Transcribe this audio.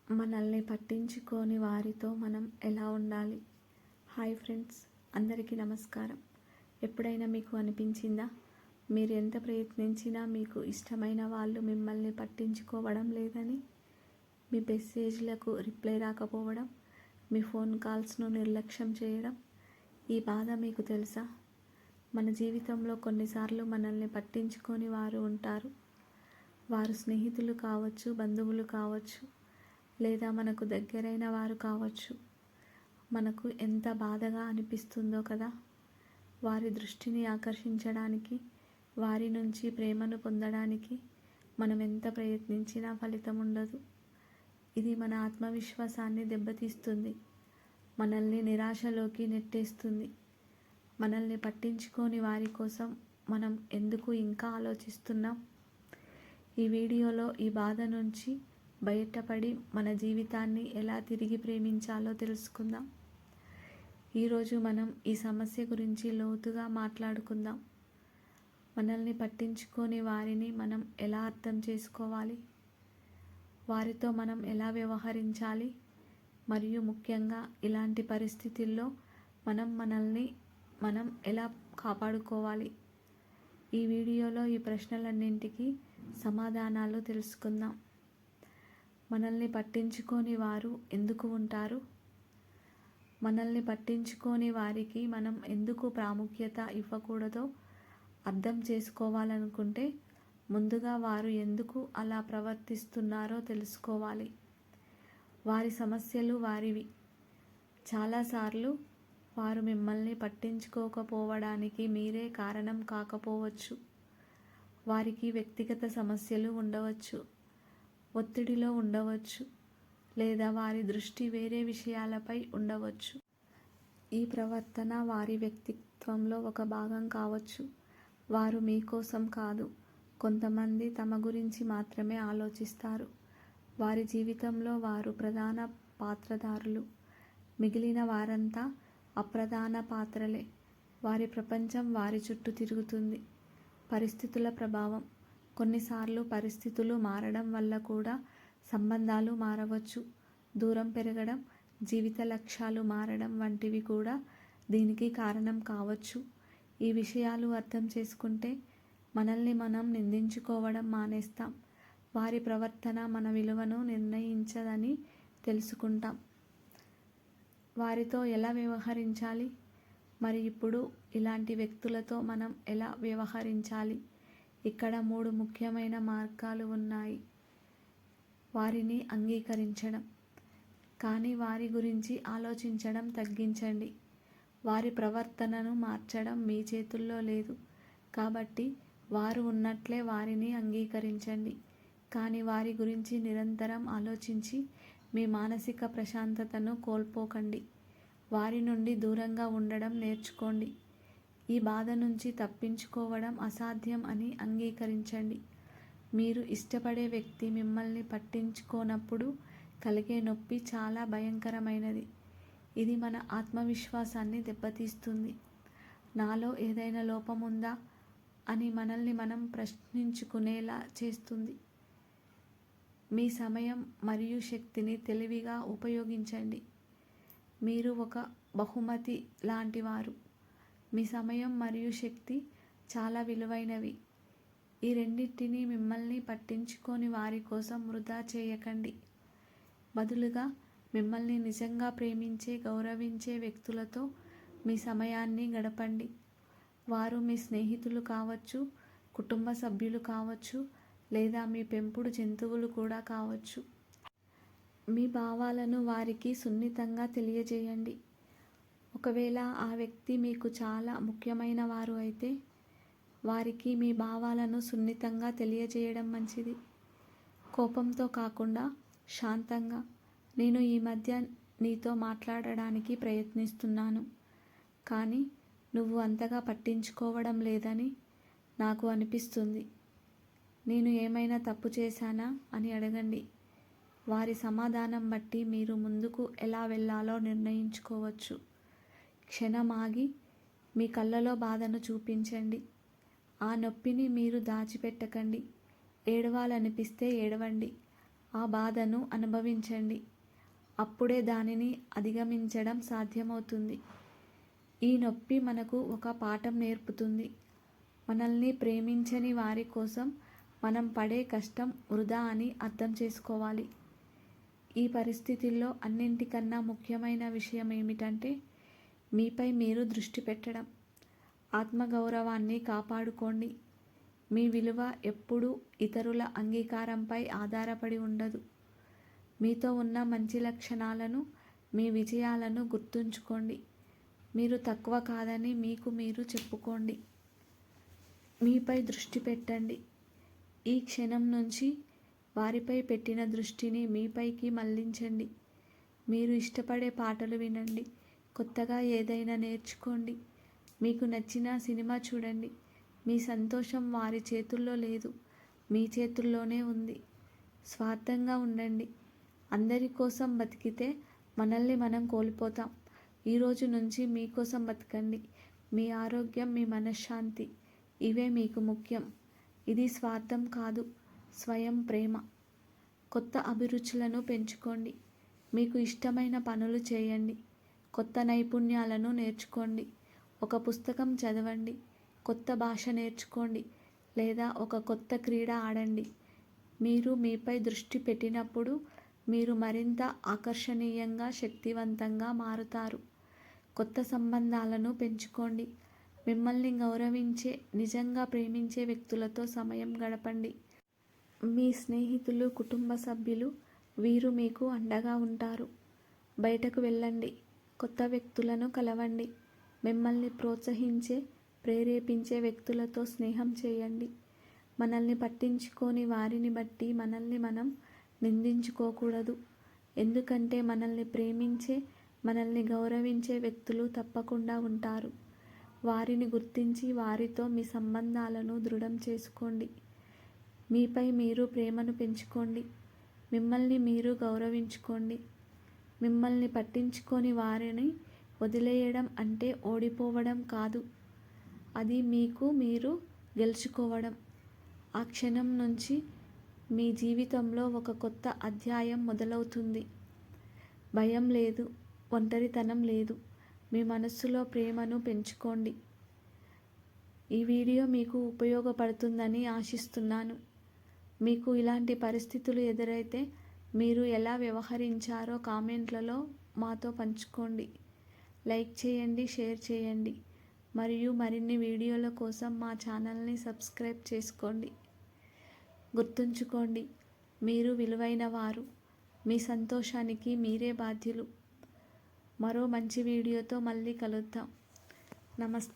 మనల్ని పట్టించుకోని వారితో మనం ఎలా ఉండాలి? హాయ్ ఫ్రెండ్స్, అందరికీ నమస్కారం. ఎప్పుడైనా మీకు అనిపించిందా, మీరు ఎంత ప్రయత్నించినా మీకు ఇష్టమైన వాళ్ళు మిమ్మల్ని పట్టించుకోవడం లేదని? మీ మెసేజ్లకు రిప్లై రాకపోవడం, మీ ఫోన్ కాల్స్ను నిర్లక్ష్యం చేయడం, ఈ బాధ మీకు తెలుసా? మన జీవితంలో కొన్నిసార్లు మనల్ని పట్టించుకోని వారు ఉంటారు. వారు స్నేహితులు కావచ్చు, బంధువులు కావచ్చు, లేదా మనకు దగ్గరైన వారు కావచ్చు. మనకు ఎంత బాధగా అనిపిస్తుందో కదా. వారి దృష్టిని ఆకర్షించడానికి, వారి నుంచి ప్రేమను పొందడానికి మనం ఎంత ప్రయత్నించినా ఫలితం ఉండదు. ఇది మన ఆత్మవిశ్వాసాన్ని దెబ్బతీస్తుంది, మనల్ని నిరాశలోకి నెట్టేస్తుంది. మనల్ని పట్టించుకోని వారి కోసం మనం ఎందుకు ఇంకా ఆలోచిస్తున్నాం? ఈ వీడియోలో ఈ బాధ నుంచి బయటపడి మన జీవితాన్ని ఎలా తిరిగి ప్రేమించాలో తెలుసుకుందాం. ఈరోజు మనం ఈ సమస్య గురించి లోతుగా మాట్లాడుకుందాం. మనల్ని పట్టించుకోని వారిని మనం ఎలా అర్థం చేసుకోవాలి, వారితో మనం ఎలా వ్యవహరించాలి, మరియు ముఖ్యంగా ఇలాంటి పరిస్థితుల్లో మనల్ని ఎలా కాపాడుకోవాలి. ఈ వీడియోలో ఈ ప్రశ్నలన్నింటికీ సమాధానాలు తెలుసుకుందాం. మనల్ని పట్టించుకోని వారు ఎందుకు ఉంటారు? మనల్ని పట్టించుకోని వారికి మనం ఎందుకు ప్రాముఖ్యత ఇవ్వకూడదో అర్థం చేసుకోవాలనుకుంటే ముందుగా వారు ఎందుకు అలా ప్రవర్తిస్తున్నారో తెలుసుకోవాలి. వారి సమస్యలు వారివి. చాలాసార్లు వారు మిమ్మల్ని పట్టించుకోకపోవడానికి మీరే కారణం కాకపోవచ్చు. వారికి వ్యక్తిగత సమస్యలు ఉండవచ్చు, ఒత్తిడిలో ఉండవచ్చు, లేదా వారి దృష్టి వేరే విషయాలపై ఉండవచ్చు. ఈ ప్రవర్తన వారి వ్యక్తిత్వంలో ఒక భాగం కావచ్చు. వారు మీకోసం కాదు, కొంతమంది తమ గురించి మాత్రమే ఆలోచిస్తారు. వారి జీవితంలో వారు ప్రధాన పాత్రధారులు, మిగిలిన వారంతా అప్రధాన పాత్రలే. వారి ప్రపంచం వారి చుట్టూ తిరుగుతుంది. పరిస్థితుల ప్రభావం. కొన్నిసార్లు పరిస్థితులు మారడం వల్ల కూడా సంబంధాలు మారవచ్చు. దూరం పెరగడం, జీవిత లక్ష్యాలు మారడం వంటివి కూడా దీనికి కారణం కావచ్చు. ఈ విషయాలు అర్థం చేసుకుంటే మనల్ని మనం నిందించుకోవడం మానేస్తాం. వారి ప్రవర్తన మన విలువను నిర్ణయించదని తెలుసుకుంటాం. వారితో ఎలా వ్యవహరించాలి? మరి ఇప్పుడు ఇలాంటి వ్యక్తులతో మనం ఎలా వ్యవహరించాలి? ఇక్కడ 3 ముఖ్యమైన మార్గాలు ఉన్నాయి. వారిని అంగీకరించడం. కానీ వారి గురించి ఆలోచించడం తగ్గించండి. వారి ప్రవర్తనను మార్చడం మీ చేతుల్లో లేదు. కాబట్టి వారు ఉన్నట్లే వారిని అంగీకరించండి. కానీ వారి గురించి నిరంతరం ఆలోచించి మీ మానసిక ప్రశాంతతను కోల్పోకండి. వారి నుండి దూరంగా ఉండడం నేర్చుకోండి. ఈ బాధ నుంచి తప్పించుకోవడం అసాధ్యం అని అంగీకరించండి. మీరు ఇష్టపడే వ్యక్తి మిమ్మల్ని పట్టించుకోనప్పుడు కలిగే నొప్పి చాలా భయంకరమైనది. ఇది మన ఆత్మవిశ్వాసాన్ని దెబ్బతీస్తుంది. నాలో ఏదైనా లోపం ఉందా అని మనల్ని మనం ప్రశ్నించుకునేలా చేస్తుంది. మీ సమయం మరియు శక్తిని తెలివిగా ఉపయోగించండి. మీరు ఒక బహుమతి లాంటివారు. మీ సమయం మరియు శక్తి చాలా విలువైనవి. ఈ రెండింటినీ మిమ్మల్ని పట్టించుకోని వారి కోసం వృధా చేయకండి. బదులుగా మిమ్మల్ని నిజంగా ప్రేమించే, గౌరవించే వ్యక్తులతో మీ సమయాన్ని గడపండి. వారు మీ స్నేహితులు కావచ్చు, కుటుంబ సభ్యులు కావచ్చు, లేదా మీ పెంపుడు జంతువులు కూడా కావచ్చు. మీ భావాలను వారికి సున్నితంగా తెలియజేయండి. ఒకవేళ ఆ వ్యక్తి మీకు చాలా ముఖ్యమైన వారు అయితే వారికి మీ భావాలను సున్నితంగా తెలియజేయడం మంచిది. కోపంతో కాకుండా శాంతంగా, నేను ఈ మధ్య నీతో మాట్లాడడానికి ప్రయత్నిస్తున్నాను, కానీ నువ్వు అంతగా పట్టించుకోవడం లేదని నాకు అనిపిస్తుంది. నేను ఏమైనా తప్పు చేశానా అని అడగండి. వారి సమాధానం బట్టి మీరు ముందుకు ఎలా వెళ్ళాలో నిర్ణయించుకోవచ్చు. క్షణం ఆగి మీ కళ్ళలో బాధను చూపించండి. ఆ నొప్పిని మీరు దాచిపెట్టకండి. ఏడవాలనిపిస్తే ఏడవండి. ఆ బాధను అనుభవించండి. అప్పుడే దానిని అధిగమించడం సాధ్యమవుతుంది. ఈ నొప్పి మనకు ఒక పాఠం నేర్పుతుంది. మనల్ని ప్రేమించని వారి కోసం మనం పడే కష్టం వృధా అని అర్థం చేసుకోవాలి. ఈ పరిస్థితుల్లో అన్నింటికన్నా ముఖ్యమైన విషయం ఏమిటంటే మీపై మీరు దృష్టి పెట్టడం. ఆత్మగౌరవాన్ని కాపాడుకోండి. మీ విలువ ఎప్పుడూ ఇతరుల అంగీకారంపై ఆధారపడి ఉండదు. మీతో ఉన్న మంచి లక్షణాలను, మీ విజయాలను గుర్తుంచుకోండి. మీరు తక్కువ కాదని మీకు మీరు చెప్పుకోండి. మీపై దృష్టి పెట్టండి. ఈ క్షణం నుంచి వారిపై పెట్టిన దృష్టిని మీపైకి మళ్లించండి. మీరు ఇష్టపడే పాటలు వినండి. కొత్తగా ఏదైనా నేర్చుకోండి. మీకు నచ్చిన సినిమా చూడండి. మీ సంతోషం వారి చేతుల్లో లేదు, మీ చేతుల్లోనే ఉంది. స్వార్థంగా ఉండండి. అందరి కోసం బతికితే మనల్ని మనం కోల్పోతాం. ఈరోజు నుంచి మీకోసం బతకండి. మీ ఆరోగ్యం, మీ మనశ్శాంతి ఇవే మీకు ముఖ్యం. ఇది స్వార్థం కాదు, స్వయం ప్రేమ. కొత్త అభిరుచులను పెంచుకోండి. మీకు ఇష్టమైన పనులు చేయండి. కొత్త నైపుణ్యాలను నేర్చుకోండి. ఒక పుస్తకం చదవండి. కొత్త భాష నేర్చుకోండి. లేదా ఒక కొత్త క్రీడ ఆడండి. మీరు మీపై దృష్టి పెట్టినప్పుడు మీరు మరింత ఆకర్షణీయంగా, శక్తివంతంగా మారుతారు. కొత్త సంబంధాలను పెంచుకోండి. మిమ్మల్ని గౌరవించే, నిజంగా ప్రేమించే వ్యక్తులతో సమయం గడపండి. మీ స్నేహితులు, కుటుంబ సభ్యులు వీరు మీకు అండగా ఉంటారు. బయటకు వెళ్ళండి. కొత్త వ్యక్తులను కలవండి. మిమ్మల్ని ప్రోత్సహించే, ప్రేరేపించే వ్యక్తులతో స్నేహం చేయండి. మనల్ని పట్టించుకోని వారిని బట్టి మనల్ని మనం నిందించుకోకూడదు. ఎందుకంటే మనల్ని ప్రేమించే, మనల్ని గౌరవించే వ్యక్తులు తప్పకుండా ఉంటారు. వారిని గుర్తించి వారితో మీ సంబంధాలను దృఢం చేసుకోండి. మీపై మీరు ప్రేమను పెంచుకోండి. మిమ్మల్ని మీరు గౌరవించుకోండి. మిమ్మల్ని పట్టించుకోని వారిని వదిలేయడం అంటే ఓడిపోవడం కాదు. అది మీకు మీరు గెలుచుకోవడం. ఆ క్షణం నుంచి మీ జీవితంలో ఒక కొత్త అధ్యాయం మొదలవుతుంది. భయం లేదు, ఒంటరితనం లేదు. మీ మనస్సులో ప్రేమను పెంచుకోండి. ఈ వీడియో మీకు ఉపయోగపడుతుందని ఆశిస్తున్నాను. మీకు ఇలాంటి పరిస్థితులు ఎదురైతే మీరు ఎలా వ్యవహరించారో కామెంట్లలో మాతో పంచుకోండి. లైక్ చేయండి, షేర్ చేయండి. మరియు మరిన్ని వీడియోల కోసం మా ఛానల్ని సబ్స్క్రైబ్ చేసుకోండి. గుర్తుంచుకోండి, మీరు విలువైన వారు. మీ సంతోషానికి మీరే బాధ్యులు. మరో మంచి వీడియోతో మళ్ళీ కలుద్దాం. నమస్తే.